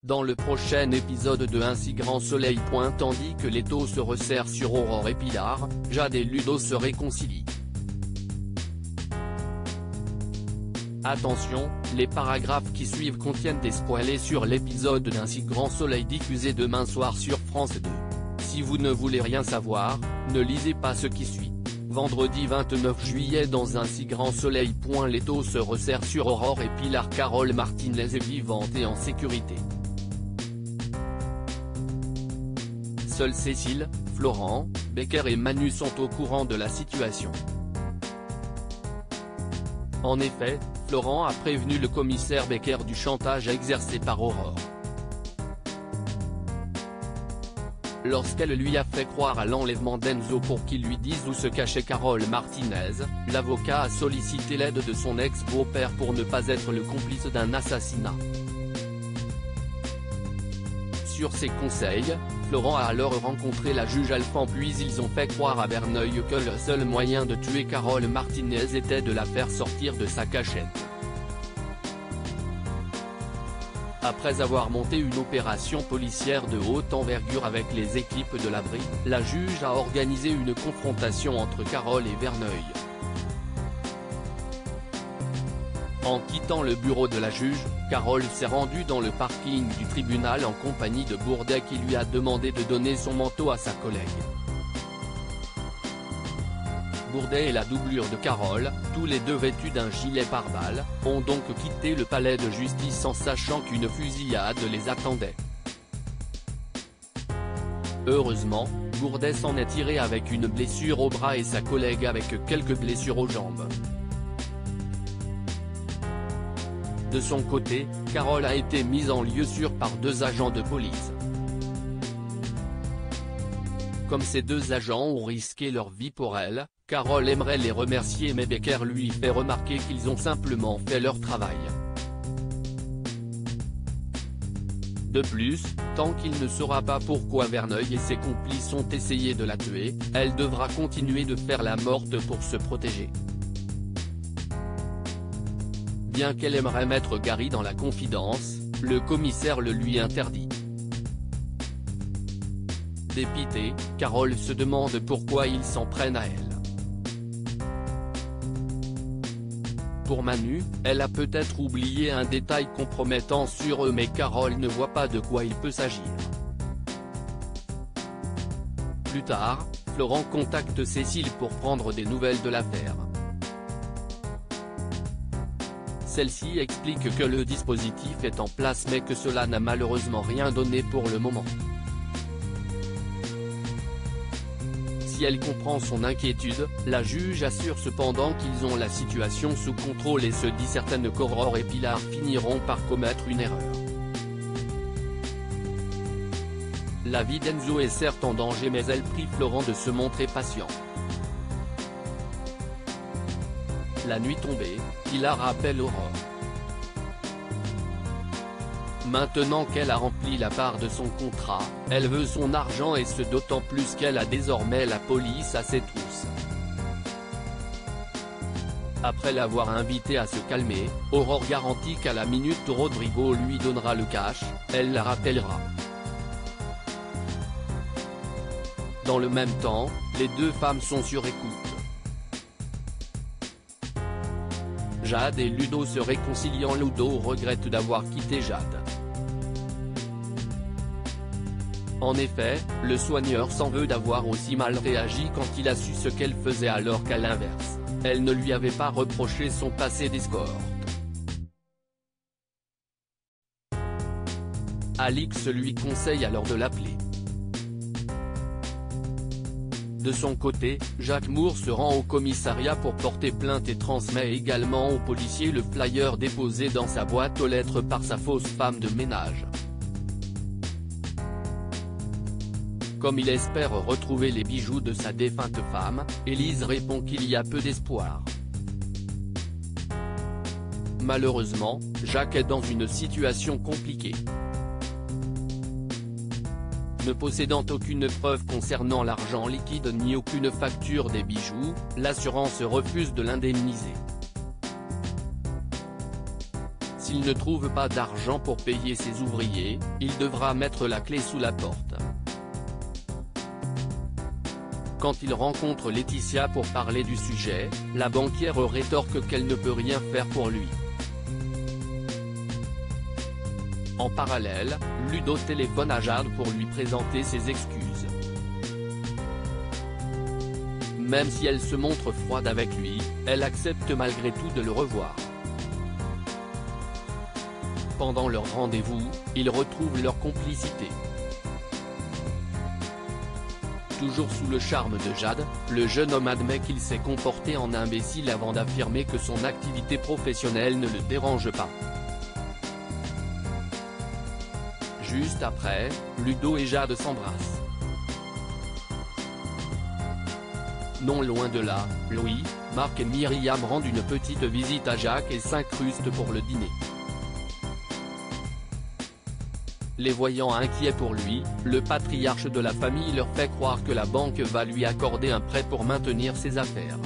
dans le prochain épisode de Un si grand soleil. Tandis que les taux se resserrent sur Aurore et Pilar, Jade et Ludo se réconcilient. Attention, les paragraphes qui suivent contiennent des spoilers sur l'épisode d'Un si grand soleil diffusé demain soir sur France 2. Si vous ne voulez rien savoir, ne lisez pas ce qui suit. Vendredi 29 juillet dans Un si grand soleil. Les taux se resserrent sur Aurore et Pilar. Carole Martinez est vivante et en sécurité. Seuls Cécile, Florent, Becker et Manu sont au courant de la situation. En effet, Florent a prévenu le commissaire Becker du chantage exercé par Aurore. Lorsqu'elle lui a fait croire à l'enlèvement d'Enzo pour qu'il lui dise où se cachait Carole Martinez, l'avocat a sollicité l'aide de son ex-beau-père pour ne pas être le complice d'un assassinat. Sur ses conseils, Florent a alors rencontré la juge Alphand puis ils ont fait croire à Verneuil que le seul moyen de tuer Carole Martinez était de la faire sortir de sa cachette. Après avoir monté une opération policière de haute envergure avec les équipes de l'abri, la juge a organisé une confrontation entre Carole et Verneuil. En quittant le bureau de la juge, Carole s'est rendue dans le parking du tribunal en compagnie de Bourdet qui lui a demandé de donner son manteau à sa collègue. Bourdet et la doublure de Carole, tous les deux vêtus d'un gilet pare-balles, ont donc quitté le palais de justice en sachant qu'une fusillade les attendait. Heureusement, Bourdet s'en est tiré avec une blessure au bras et sa collègue avec quelques blessures aux jambes. De son côté, Carole a été mise en lieu sûr par deux agents de police. Comme ces deux agents ont risqué leur vie pour elle, Carole aimerait les remercier mais Becker lui fait remarquer qu'ils ont simplement fait leur travail. De plus, tant qu'il ne saura pas pourquoi Verneuil et ses complices ont essayé de la tuer, elle devra continuer de faire la morte pour se protéger. Bien qu'elle aimerait mettre Gary dans la confidence, le commissaire le lui interdit. Dépitée, Carole se demande pourquoi ils s'en prennent à elle. Pour Manu, elle a peut-être oublié un détail compromettant sur eux mais Carole ne voit pas de quoi il peut s'agir. Plus tard, Florent contacte Cécile pour prendre des nouvelles de l'affaire. Celle-ci explique que le dispositif est en place mais que cela n'a malheureusement rien donné pour le moment. Si elle comprend son inquiétude, la juge assure cependant qu'ils ont la situation sous contrôle et se dit certaine qu'Aurore et Pilar finiront par commettre une erreur. La vie d'Enzo est certes en danger mais elle prie Florent de se montrer patient. La nuit tombée, Pilar appelle Aurore. Maintenant qu'elle a rempli la part de son contrat, elle veut son argent et ce d'autant plus qu'elle a désormais la police à ses trousses. Après l'avoir invitée à se calmer, Aurore garantit qu'à la minute où Rodrigo lui donnera le cash, elle la rappellera. Dans le même temps, les deux femmes sont sur écoute. Jade et Ludo se réconciliant. Ludo regrette d'avoir quitté Jade. En effet, le soigneur s'en veut d'avoir aussi mal réagi quand il a su ce qu'elle faisait alors qu'à l'inverse, elle ne lui avait pas reproché son passé d'escorte. Alix lui conseille alors de l'appeler. De son côté, Jacques Moore se rend au commissariat pour porter plainte et transmet également aux policiers le flyer déposé dans sa boîte aux lettres par sa fausse femme de ménage. Comme il espère retrouver les bijoux de sa défunte femme, Élise répond qu'il y a peu d'espoir. Malheureusement, Jacques est dans une situation compliquée. Ne possédant aucune preuve concernant l'argent liquide ni aucune facture des bijoux, l'assurance refuse de l'indemniser. S'il ne trouve pas d'argent pour payer ses ouvriers, il devra mettre la clé sous la porte. Quand il rencontre Laetitia pour parler du sujet, la banquière rétorque qu'elle ne peut rien faire pour lui. En parallèle, Ludo téléphone à Jade pour lui présenter ses excuses. Même si elle se montre froide avec lui, elle accepte malgré tout de le revoir. Pendant leur rendez-vous, ils retrouvent leur complicité. Toujours sous le charme de Jade, le jeune homme admet qu'il s'est comporté en imbécile avant d'affirmer que son activité professionnelle ne le dérange pas. Juste après, Ludo et Jade s'embrassent. Non loin de là, Louis, Marc et Myriam rendent une petite visite à Jacques et s'incrustent pour le dîner. Les voyant inquiets pour lui, le patriarche de la famille leur fait croire que la banque va lui accorder un prêt pour maintenir ses affaires.